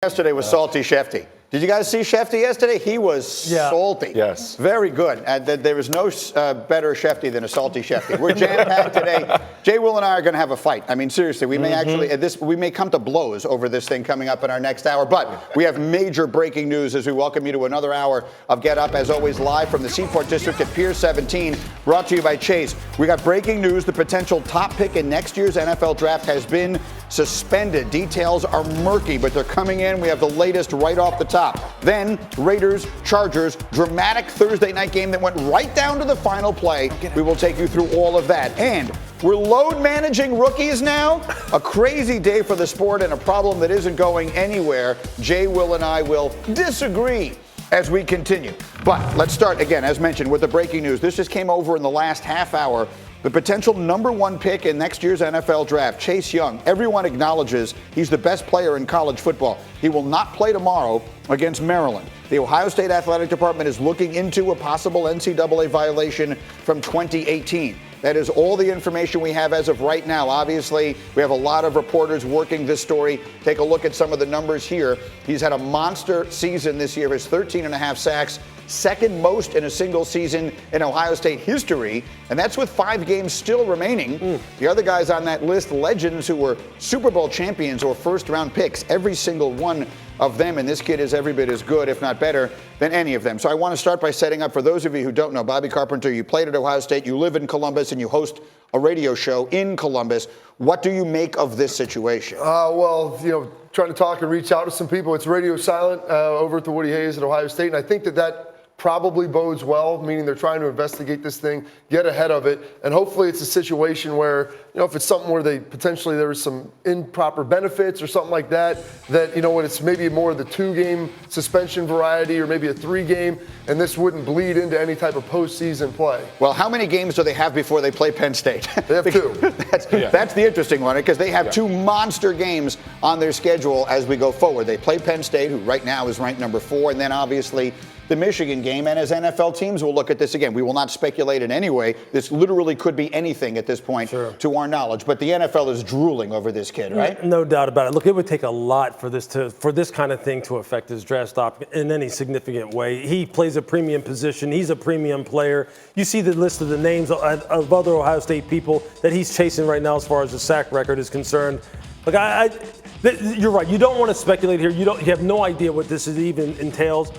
Yesterday was Salty Shefty. Did you guys see Shefty yesterday? He was salty. Yes. Very good. There is no better Shefty than a salty Shefty. We're jam-packed today. Jay, Will, and I are going to have a fight. I mean, seriously, we may we may come to blows over this thing coming up in our next hour. But we have major breaking news as we welcome you to another hour of Get Up, as always, live from the Seaport District at Pier 17, brought to you by Chase. We got breaking news. The potential top pick in next year's NFL draft has been suspended. Details are murky, but they're coming in. We have the latest right off the top. Then Raiders, Chargers, dramatic Thursday night game that went right down to the final play. We will take you through all of that. And we're load managing rookies now. A crazy day for the sport and a problem that isn't going anywhere. Jay, Will, and I will disagree as we continue. But let's start again, as mentioned, with the breaking news. This just came over in the last half hour. The potential number one pick in next year's NFL draft, Chase Young. Everyone acknowledges he's the best player in college football. He will not play tomorrow against Maryland. The Ohio State Athletic Department is looking into a possible NCAA violation from 2018. That is all the information we have as of right now. Obviously, we have a lot of reporters working this story. Take a look at some of the numbers here. He's had a monster season this year. His 13.5 sacks, second most in a single season in Ohio State history, and that's with 5 games still remaining. The other guys on that list, legends who were Super Bowl champions or first-round picks, every single one of them, and this kid is every bit as good, if not better, than any of them. So I want to start by setting up, for those of you who don't know, Bobby Carpenter, you played at Ohio State, you live in Columbus, and you host a radio show in Columbus. What do you make of this situation? Trying to talk and reach out to some people. It's radio silent over at the Woody Hayes at Ohio State, and I think that probably bodes well, meaning they're trying to investigate this thing, get ahead of it, and hopefully it's a situation where, if it's something where there was some improper benefits or something like that, when it's maybe more of the 2-game suspension variety or maybe a 3-game, and this wouldn't bleed into any type of postseason play. Well, how many games do they have before they play Penn State? They have 2. That's the interesting one, because they have 2 monster games on their schedule as we go forward. They play Penn State, who right now is ranked number 4, and then obviously the Michigan game. And as NFL teams will look at this again, we will not speculate in any way. This literally could be anything at this point to our knowledge. But the NFL is drooling over this kid, right? No doubt about it. Look, it would take a lot for this kind of thing to affect his draft stock in any significant way. He plays a premium position. He's a premium player. You see the list of the names of other Ohio State people that he's chasing right now as far as the sack record is concerned. Look, you're right. You don't want to speculate here. You have no idea what this even entails.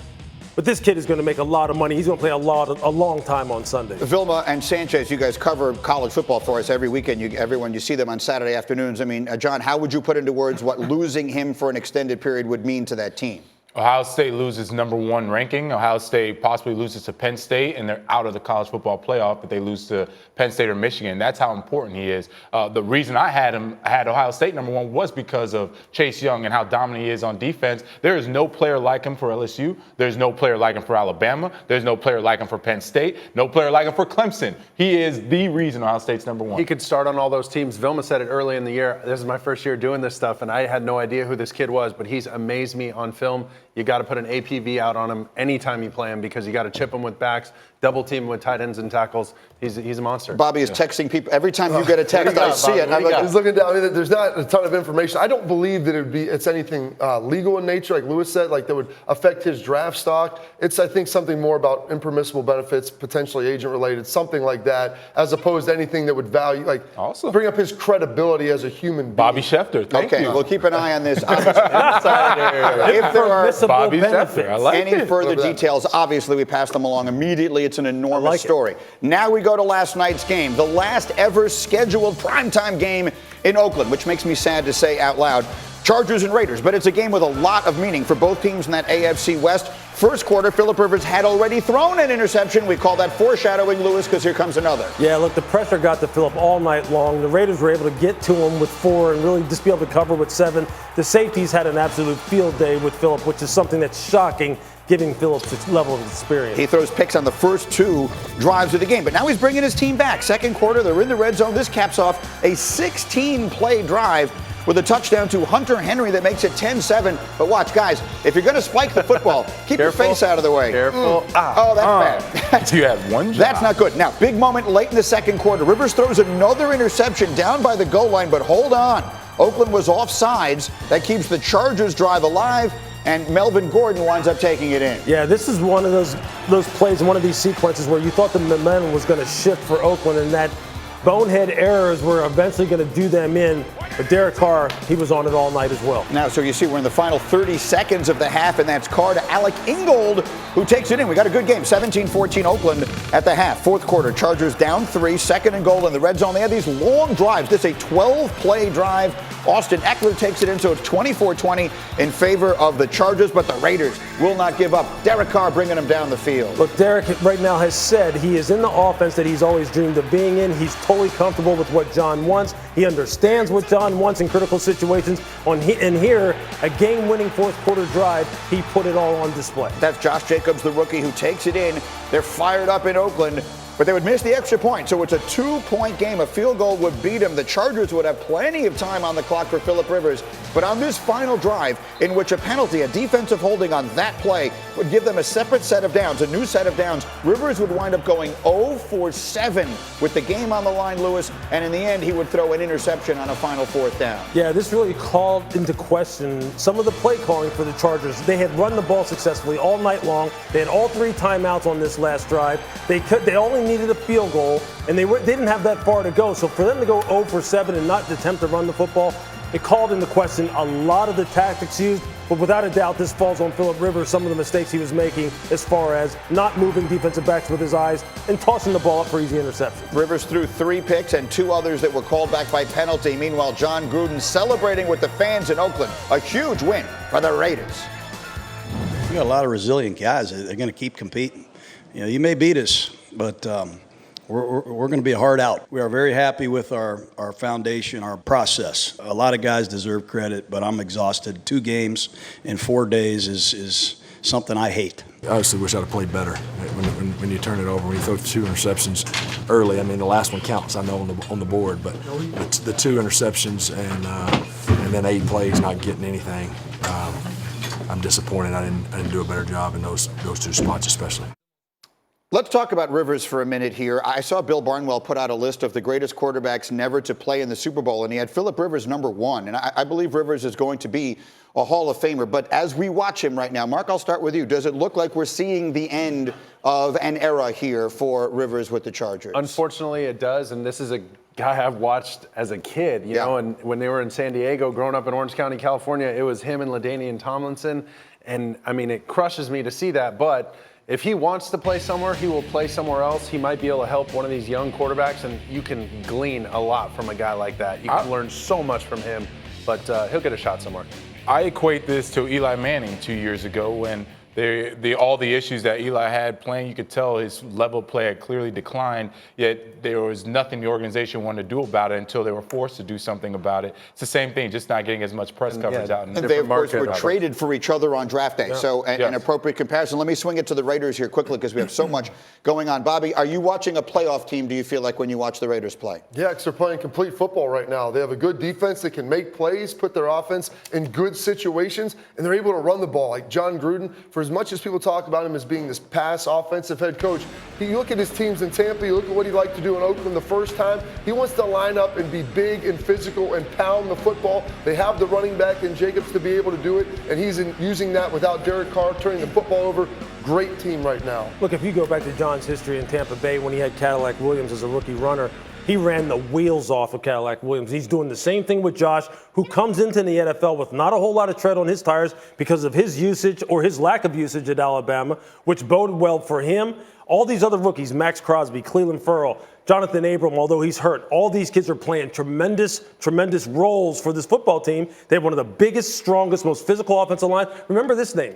But this kid is going to make a lot of money. He's going to play a long time on Sunday. Vilma and Sanchez, you guys cover college football for us every weekend. You see them on Saturday afternoons. I mean, John, how would you put into words what losing him for an extended period would mean to that team? Ohio State loses number 1 ranking. Ohio State possibly loses to Penn State, and they're out of the college football playoff, but they lose to Penn State or Michigan. That's how important he is. The reason I had Ohio State number 1 was because of Chase Young and how dominant he is on defense. There is no player like him for LSU. There's no player like him for Alabama. There's no player like him for Penn State. No player like him for Clemson. He is the reason Ohio State's number 1. He could start on all those teams. Vilma said it early in the year. This is my first year doing this stuff, and I had no idea who this kid was, but he's amazed me on film. You got to put an APV out on him anytime you play him, because you got to chip him with backs, double team him with tight ends and tackles. He's a monster. Bobby is texting people. Every time you get a text, I see it. He's looking down. I mean, there's not a ton of information. I don't believe that it's anything legal in nature, like Lewis said, like that would affect his draft stock. It's, I think, something more about impermissible benefits, potentially agent-related, something like that, as opposed to anything that would bring up his credibility as a human being. Bobby Schefter, thank you. We'll keep an eye on this. If there are Bobby Schefter, I like any further details, obviously we pass them along immediately. It's an enormous story. Now we go to last night's game, the last ever scheduled primetime game in Oakland, which makes me sad to say out loud. Chargers and Raiders, but it's a game with a lot of meaning for both teams in that AFC West. First quarter, Phillip Rivers had already thrown an interception. We call that foreshadowing, Lewis, because here comes another. Yeah, look, the pressure got to Phillip all night long. The Raiders were able to get to him with 4 and really just be able to cover with 7. The safeties had an absolute field day with Phillip, which is something that's shocking, giving Phillips this level of experience. He throws picks on the first 2 drives of the game, but now he's bringing his team back. Second quarter, they're in the red zone. This caps off a 16-play drive with a touchdown to Hunter Henry that makes it 10-7. But watch, guys, if you're going to spike the football, keep your face out of the way. Careful. Oh, that's bad. You had one job. That's not good. Now, big moment late in the second quarter. Rivers throws another interception down by the goal line, but hold on. Oakland was offsides. That keeps the Chargers drive alive, and Melvin Gordon winds up taking it in. Yeah, this is one of those plays, one of these sequences where you thought the momentum was going to shift for Oakland, and that bonehead errors were eventually going to do them in. But Derek Carr, he was on it all night as well. Now, so you see we're in the final 30 seconds of the half, and that's Carr to Alec Ingold, who takes it in. We got a good game, 17-14 Oakland at the half. Fourth quarter, Chargers down 3, second and goal in the red zone. They had these long drives. This is a 12-play drive. Austin Eckler takes it in, so it's 24-20 in favor of the Chargers, but the Raiders will not give up. Derek Carr bringing them down the field. Look, Derek right now has said he is in the offense that he's always dreamed of being in. He's totally comfortable with what John wants. He understands what John wants in critical situations. And here, a game-winning fourth-quarter drive, he put it all on display. That's Josh Jacobs, the rookie, who takes it in. They're fired up in Oakland, but they would miss the extra point. So it's a 2-point game. A field goal would beat them. The Chargers would have plenty of time on the clock for Phillip Rivers. But on this final drive, in which a penalty, a defensive holding on that play, would give them a separate set of downs, a new set of downs, Rivers would wind up going 0 for 7 with the game on the line, Lewis. And in the end, he would throw an interception on a final fourth down. Yeah, this really called into question some of the play calling for the Chargers. They had run the ball successfully all night long. They had all 3 timeouts on this last drive. They only needed a field goal, and they didn't have that far to go. So for them to go 0 for 7 and not attempt to run the football, it called into question a lot of the tactics used. But without a doubt, this falls on Phillip Rivers, some of the mistakes he was making as far as not moving defensive backs with his eyes and tossing the ball up for easy interception. Rivers threw 3 picks and 2 others that were called back by penalty. Meanwhile, John Gruden celebrating with the fans in Oakland. A huge win for the Raiders. We got a lot of resilient guys. They're going to keep competing. You know, you may beat us, but we're going to be a hard out. We are very happy with our foundation, our process. A lot of guys deserve credit, but I'm exhausted. 2 games in 4 days is something I hate. I honestly wish I'd have played better when you turn it over, when you throw 2 interceptions early. I mean, the last one counts, I know, on the board, but the 2 interceptions and then 8 plays not getting anything, I'm disappointed I didn't do a better job in those 2 spots especially. Let's talk about Rivers for a minute here. I saw Bill Barnwell put out a list of the greatest quarterbacks never to play in the Super Bowl, and he had Phillip Rivers number 1. And I believe Rivers is going to be a Hall of Famer. But as we watch him right now, Mark, I'll start with you. Does it look like we're seeing the end of an era here for Rivers with the Chargers? Unfortunately, it does. And this is a guy I've watched as a kid, you know, and when they were in San Diego, growing up in Orange County, California, it was him and LaDainian Tomlinson. And, I mean, it crushes me to see that. But if he wants to play somewhere, he will play somewhere else. He might be able to help one of these young quarterbacks, and you can glean a lot from a guy like that. You can learn so much from him, but he'll get a shot somewhere. I equate this to Eli Manning 2 years ago when all the issues that Eli had playing, you could tell his level of play had clearly declined, yet there was nothing the organization wanted to do about it until they were forced to do something about it. It's the same thing, just not getting as much press coverage out. And they, of course, were traded for each other on draft day. So an appropriate comparison. Let me swing it to the Raiders here quickly because we have so much going on. Bobby, are you watching a playoff team, do you feel like, when you watch the Raiders play? Yeah, because they're playing complete football right now. They have a good defense that can make plays, put their offense in good situations, and they're able to run the ball. Like John Gruden, for as much as people talk about him as being this pass offensive head coach, you look at his teams in Tampa, you look at what he liked to do in Oakland the first time. He wants to line up and be big and physical and pound the football. They have the running back in Jacobs to be able to do it, and he's using that without Derek Carr turning the football over. Great team right now. Look, if you go back to John's history in Tampa Bay when he had Cadillac Williams as a rookie runner, he ran the wheels off of Cadillac Williams. He's doing the same thing with Josh, who comes into the NFL with not a whole lot of tread on his tires because of his usage or his lack of usage at Alabama, which boded well for him. All these other rookies, Max Crosby, Cleveland Ferrell, Jonathan Abram, although he's hurt, all these kids are playing tremendous roles for this football team. They have one of the biggest, strongest, most physical offensive line. Remember this name.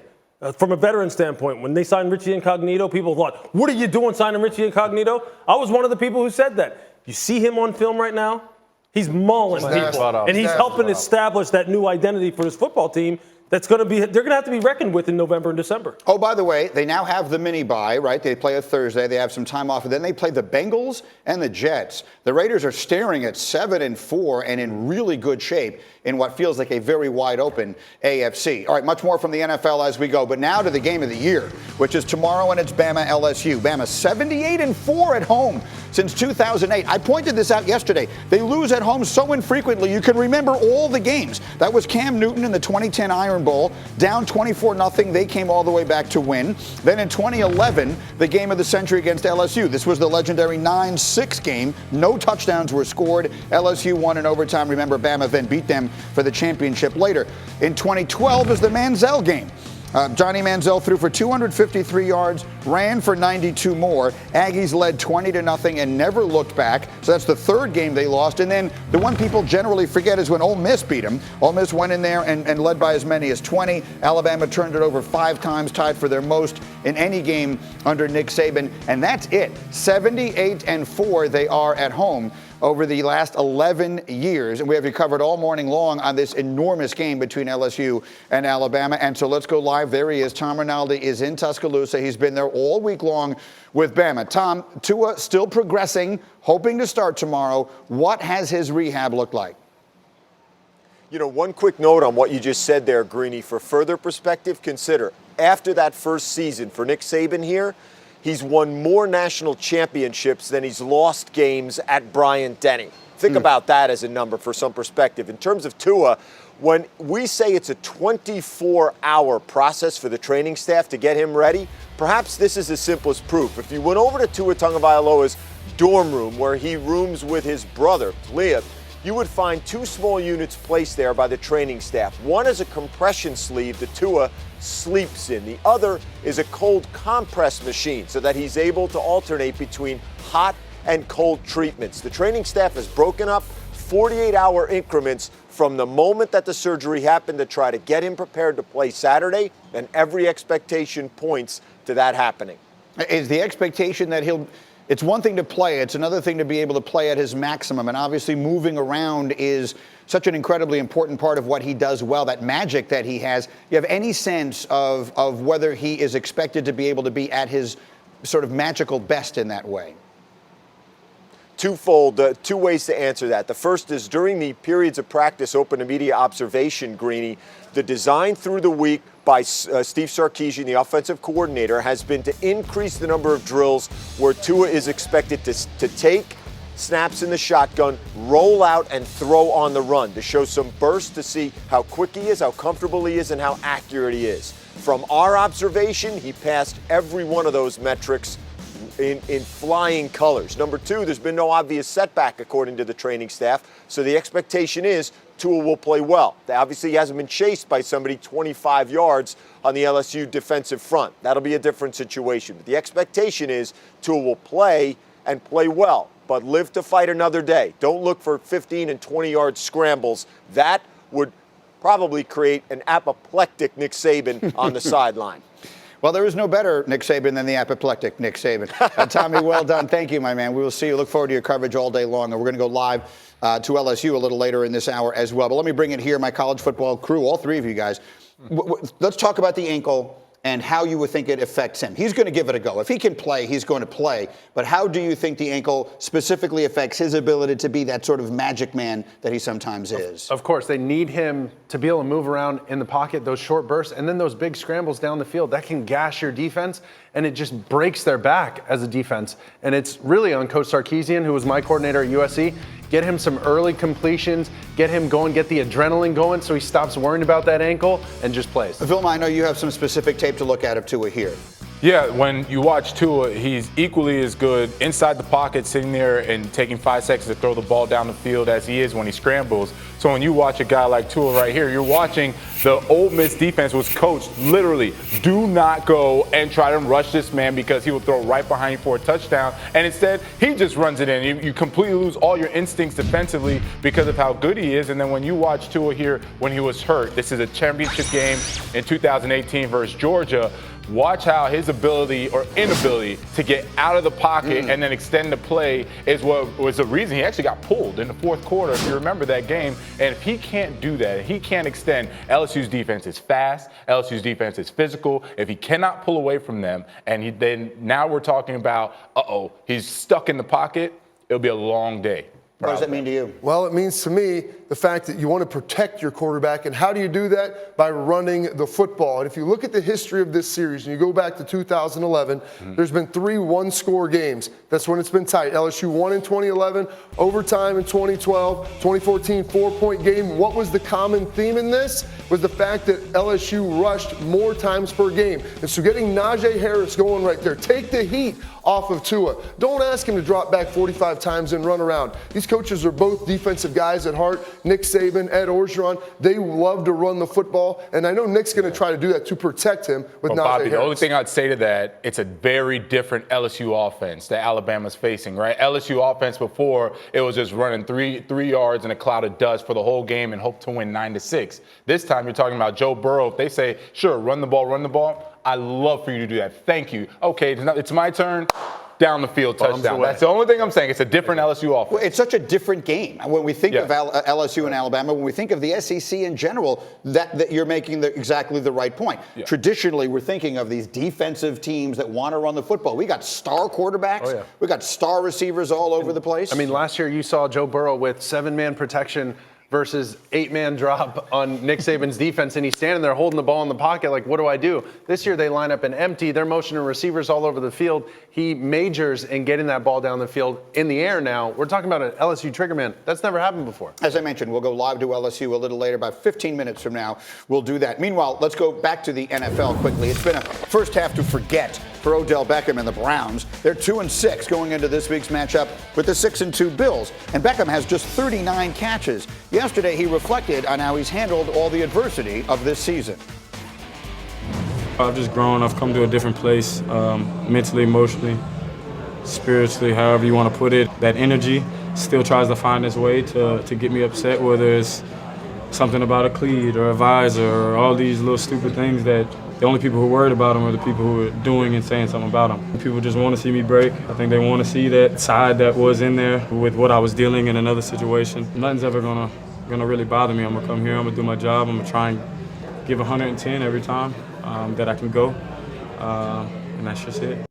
From a veteran standpoint, when they signed Richie Incognito, people thought, what are you doing signing Richie Incognito? I was one of the people who said that. You see him on film right now? He's mauling people, and he's helping establish that new identity for his football team. They're going to have to be reckoned with in November and December. Oh, by the way, they now have the mini bye, right? They play a Thursday. They have some time off, and then they play the Bengals and the Jets. The Raiders are staring at 7-4 and in really good shape in what feels like a very wide open AFC. All right, much more from the NFL as we go, but now to the game of the year. which is tomorrow, and it's Bama LSU. Bama 78-4 at home since 2008. I pointed this out yesterday. They lose at home so infrequently, you can remember all the games. That was Cam Newton in the 2010 Iron Bowl, down 24-0. They came all the way back to win. Then in 2011, the game of the century against LSU. This was the legendary 9-6 game. No touchdowns were scored. LSU won in overtime. Remember, Bama then beat them for the championship later. In 2012 is the Manziel game. Johnny Manziel threw for 253 yards, ran for 92 more. Aggies led 20-0 and never looked back. So that's the third game they lost. And then the one people generally forget is when Ole Miss beat them. Ole Miss went in there and led by as many as 20. Alabama turned it over 5 times, tied for their most in any game under Nick Saban. And that's it. 78-4 they are at home over the last 11 years. And we have you covered all morning long on this enormous game between LSU and Alabama. And so let's go live. There he is. Tom Rinaldi is in Tuscaloosa. He's been there all week long with Bama. Tom, Tua still progressing, hoping to start tomorrow. What has his rehab looked like? You know, one quick note on what you just said there, Greeny. For further perspective, consider after that first season for Nick Saban here, he's won more national championships than he's lost games at Bryant-Denny. Think about that as a number for some perspective. In terms of Tua, when we say it's a 24-hour process for the training staff to get him ready, perhaps this is the simplest proof. If you went over to Tua Tagovailoa's dorm room where he rooms with his brother, Leah, you would find 2 small units placed there by the training staff. One is a compression sleeve that Tua sleeps in. The other is a cold compress machine so that he's able to alternate between hot and cold treatments. The training staff has broken up 48-hour increments from the moment that the surgery happened to try to get him prepared to play Saturday, and every expectation points to that happening. Is the expectation that it's one thing to play, it's another thing to be able to play at his maximum, and obviously moving around is such an incredibly important part of what he does well, that magic that he has. You have any sense of whether he is expected to be able to be at his sort of magical best in that way? Twofold, 2 ways to answer that. The first is during the periods of practice, open to media observation, Greeny, the design through the week by Steve Sarkisian, the offensive coordinator, has been to increase the number of drills where Tua is expected to take snaps in the shotgun, roll out, and throw on the run to show some burst to see how quick he is, how comfortable he is, and how accurate he is. From our observation, he passed every one of those metrics in flying colors. Number 2, there's been no obvious setback according to the training staff, so the expectation is Tua will play well. Obviously, he hasn't been chased by somebody 25 yards on the LSU defensive front. That'll be a different situation. But the expectation is Tua will play and play well, but live to fight another day. Don't look for 15 and 20-yard scrambles. That would probably create an apoplectic Nick Saban on the sideline. Well, there is no better Nick Saban than the apoplectic Nick Saban. Tommy, well done. Thank you, my man. We will see you. Look forward to your coverage all day long. And we're going to go live to LSU a little later in this hour as well. But let me bring it here, my college football crew, all 3 of you guys. Let's talk about the ankle and how you would think it affects him. He's going to give it a go. If he can play, he's going to play. But how do you think the ankle specifically affects his ability to be that sort of magic man that he sometimes is? Of course, they need him to be able to move around in the pocket, those short bursts, and then those big scrambles down the field. That can gash your defense, and it just breaks their back as a defense. And it's really on Coach Sarkisian, who was my coordinator at USC. Get him some early completions, get him going, get the adrenaline going so he stops worrying about that ankle and just plays. Vilma, I know you have some specific tape to look at of Tua here. Yeah, when you watch Tua, he's equally as good inside the pocket, sitting there and taking 5 seconds to throw the ball down the field as he is when he scrambles. So when you watch a guy like Tua right here, you're watching the Ole Miss defense was coached literally, do not go and try to rush this man because he will throw right behind you for a touchdown. And instead, he just runs it in. You completely lose all your instincts defensively because of how good he is. And then when you watch Tua here when he was hurt, this is a championship game in 2018 versus Georgia. Watch how his ability or inability to get out of the pocket and then extend the play is what was the reason he actually got pulled in the 4th quarter, if you remember that game. And if he can't do that, he can't extend, LSU's defense is fast, LSU's defense is physical. If he cannot pull away from them, and then now we're talking about, he's stuck in the pocket, it'll be a long day. What does that mean to you? Well, it means to me the fact that you want to protect your quarterback. And how do you do that? By running the football. And if you look at the history of this series and you go back to 2011, there's been 3 one-score games. That's when it's been tight. LSU won in 2011, overtime in 2012, 2014 4-point game. What was the common theme in this? Was the fact that LSU rushed more times per game. And so getting Najee Harris going right there, take the heat off of Tua. Don't ask him to drop back 45 times and run around. These coaches are both defensive guys at heart. Nick Saban, Ed Orgeron, they love to run the football. And I know Nick's going to try to do that to protect him with Najee Bobby, Harris. the only thing I'd say to that, it's a very different LSU offense that Alabama's facing, right? LSU offense before, it was just running three yards in a cloud of dust for the whole game and hope to win 9-6. This time you're talking about Joe Burrow. If they say, sure, run the ball, I'd love for you to do that. Thank you. Okay, it's my turn. Down the field, touchdown. That's the only thing I'm saying. It's a different LSU offense. Well, it's such a different game. When we think of LSU and Alabama, when we think of the SEC in general, that you're making exactly the right point. Yeah. Traditionally, we're thinking of these defensive teams that want to run the football. We got star quarterbacks. We got star receivers all over the place. I mean, last year you saw Joe Burrow with 7-man protection versus 8-man drop on Nick Saban's defense, and he's standing there holding the ball in the pocket like, what do I do? This year they line up an empty. They're motioning receivers all over the field. He majors in getting that ball down the field in the air now. We're talking about an LSU trigger man. That's never happened before. As I mentioned, we'll go live to LSU a little later, about 15 minutes from now. We'll do that. Meanwhile, let's go back to the NFL quickly. It's been a first half to forget for Odell Beckham and the Browns. They're 2-6 going into this week's matchup with the 6-2 Bills. And Beckham has just 39 catches. Yesterday, he reflected on how he's handled all the adversity of this season. I've just grown. I've come to a different place, mentally, emotionally, spiritually, however you want to put it. That energy still tries to find its way to get me upset, whether it's something about a cleat or a visor or all these little stupid things that the only people who are worried about them are the people who are doing and saying something about them. People just want to see me break. I think they want to see that side that was in there with what I was dealing in another situation. Nothing's ever gonna really bother me. I'm gonna come here, I'm gonna do my job, I'm gonna try and give 110 every time that I can go, and that's just it.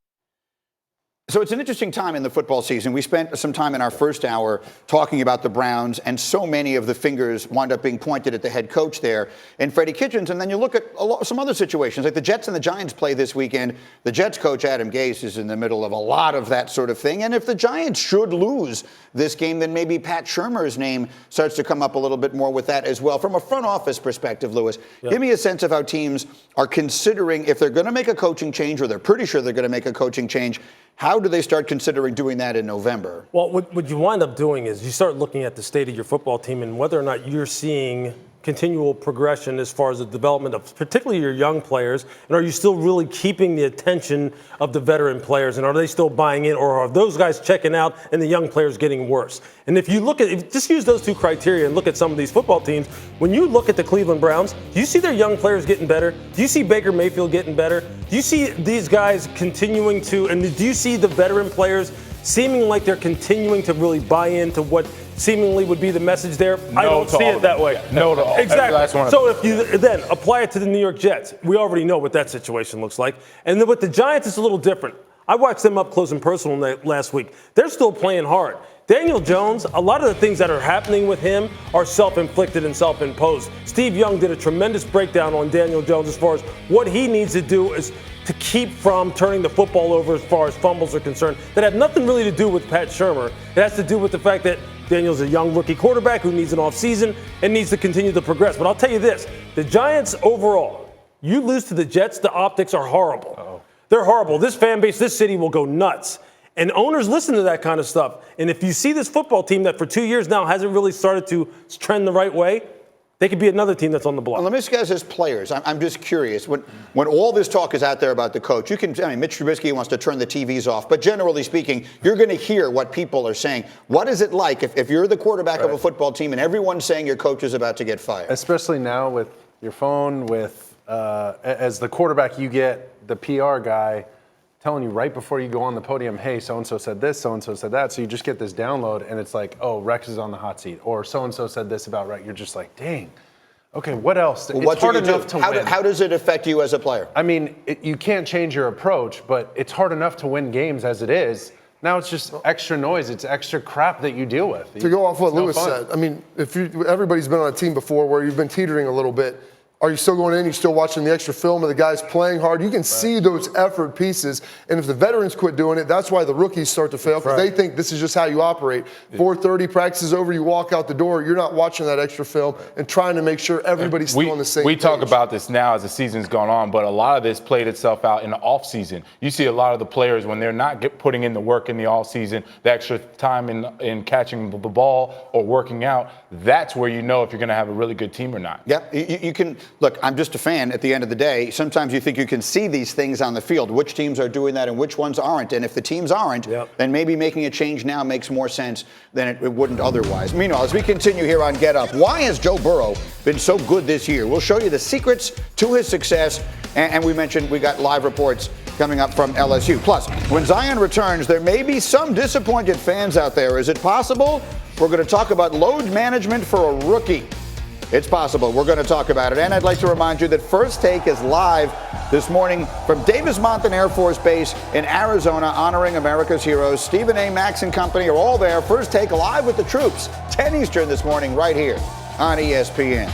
So it's an interesting time in the football season. We spent some time in our first hour talking about the Browns, and so many of the fingers wound up being pointed at the head coach there and Freddie Kitchens. And then you look at some other situations, like the Jets and the Giants play this weekend. The Jets coach, Adam Gase, is in the middle of a lot of that sort of thing. And if the Giants should lose this game, then maybe Pat Shurmur's name starts to come up a little bit more with that as well. From a front office perspective, Lewis, give me a sense of how teams are considering if they're going to make a coaching change, or they're pretty sure they're going to make a coaching change. How do they start considering doing that in November? Well, what you wind up doing is you start looking at the state of your football team and whether or not you're seeing continual progression as far as the development of particularly your young players, and are you still really keeping the attention of the veteran players, and are they still buying in, or are those guys checking out and the young players getting worse? And if you look at, just use those two criteria and look at some of these football teams, when you look at the Cleveland Browns, do you see their young players getting better? Do you see Baker Mayfield getting better? Do you see these guys continuing to, and do you see the veteran players seeming like they're continuing to really buy into what seemingly would be the message there? I don't see it that way. No to all. Exactly. So if you then apply it to the New York Jets, we already know what that situation looks like. And then with the Giants, it's a little different. I watched them up close and personal last week. They're still playing hard. Daniel Jones, a lot of the things that are happening with him are self-inflicted and self-imposed. Steve Young did a tremendous breakdown on Daniel Jones as far as what he needs to do is to keep from turning the football over as far as fumbles are concerned. That had nothing really to do with Pat Shurmur. It has to do with the fact that Daniel's a young rookie quarterback who needs an offseason and needs to continue to progress. But I'll tell you this, the Giants overall, you lose to the Jets, the optics are horrible. Uh-oh. They're horrible. This fan base, this city will go nuts. And owners listen to that kind of stuff. And if you see this football team that for 2 years now hasn't really started to trend the right way, they could be another team that's on the block. Well, let me ask you guys as players. I'm just curious. When all this talk is out there about the coach, Mitch Trubisky wants to turn the TVs off. But generally speaking, you're going to hear what people are saying. What is it like if you're the quarterback of a football team and everyone's saying your coach is about to get fired? Especially now with your phone, with as the quarterback, you get the PR guy telling you right before you go on the podium, hey, so-and-so said this, so-and-so said that. So you just get this download, and it's like, oh, Rex is on the hot seat. Or so-and-so said this about Rex. You're just like, dang. Okay, what else? Well, it's hard enough to win. How does it affect you as a player? I mean, you can't change your approach, but it's hard enough to win games as it is. Now it's just extra noise. It's extra crap that you deal with. To go off what It's no Lewis fun. said, I mean, everybody's been on a team before where you've been teetering a little bit. Are you still going in? You're still watching the extra film of the guys playing hard. You can see those effort pieces. And if the veterans quit doing it, that's why the rookies start to fail, because they think this is just how you operate. 4:30 practice is over, you walk out the door. You're not watching that extra film and trying to make sure everybody's still on the same We page. talk about this now as the season's gone on, but a lot of this played itself out in the offseason. You see a lot of the players when they're not putting in the work in the offseason, the extra time in catching the ball or working out, that's where you know if you're going to have a really good team or not. Yeah, you can look. I'm just a fan. At the end of the day, sometimes you think you can see these things on the field. Which teams are doing that and which ones aren't? And if the teams aren't, then maybe making a change now makes more sense than it wouldn't otherwise. Meanwhile, as we continue here on Get Up, why has Joe Burrow been so good this year? We'll show you the secrets to his success. And we mentioned we got live reports coming up from LSU. Plus, when Zion returns, there may be some disappointed fans out there. Is it possible? We're going to talk about load management for a rookie. It's possible. We're going to talk about it. And I'd like to remind you that First Take is live this morning from Davis-Monthan Air Force Base in Arizona, honoring America's heroes. Stephen A. Max and company are all there. First Take live with the troops, 10 Eastern this morning, right here on ESPN.